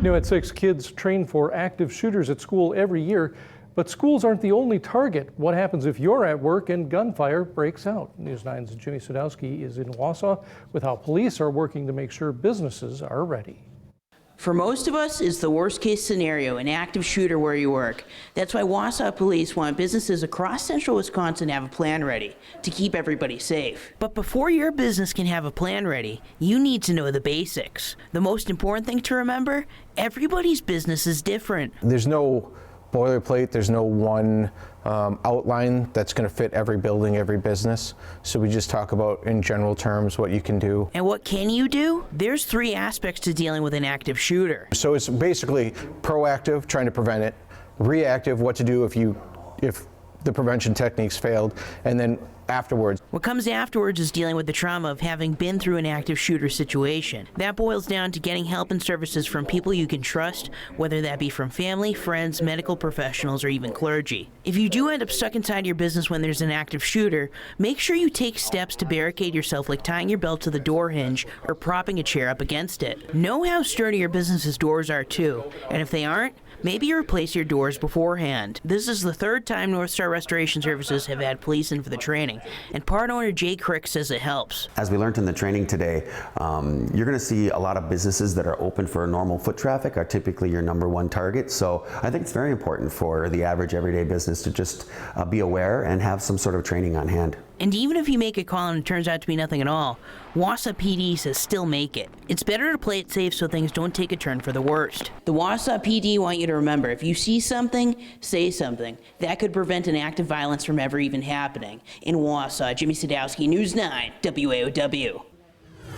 New at 6, kids train for active shooters at school every year, but schools aren't the only target. What happens if you're at work and gunfire breaks out? News 9's Jimmy Sadowski is in Wausau with how police are working to make sure businesses are ready. For most of us, it's the worst case scenario, an active shooter where you work. That's why Wausau Police want businesses across central Wisconsin to have a plan ready to keep everybody safe. But before your business can have a plan ready, you need to know the basics. The most important thing to remember, everybody's business is different. There's no boilerplate, there's no one outline that's going to fit every building, every business. So we just talk about, in general terms, what you can do. And what can you do? There's 3 aspects to dealing with an active shooter. So it's basically proactive, trying to prevent it, reactive, what to do if the prevention techniques failed, and then afterwards. What comes afterwards is dealing with the trauma of having been through an active shooter situation. That boils down to getting help and services from people you can trust, whether that be from family, friends, medical professionals, or even clergy. If you do end up stuck inside your business when there's an active shooter, make sure you take steps to barricade yourself, like tying your belt to the door hinge or propping a chair up against it. Know how sturdy your business's doors are too, and if they aren't, maybe you replace your doors beforehand. This is the 3rd time North Star Restoration Services have had police in for the training, and part owner Jay Crick says it helps. As we learned in the training today, you're going to see a lot of businesses that are open for normal foot traffic are typically your #1 target. So I think it's very important for the average everyday business to just be aware and have some sort of training on hand. And even if you make a call and it turns out to be nothing at all, Wausau PD says still make it. It's better to play it safe so things don't take a turn for the worst. The Wausau PD want you to remember, if you see something, say something. That could prevent an act of violence from ever even happening. In Wausau, Jimmy Sadowski, News 9, WAOW.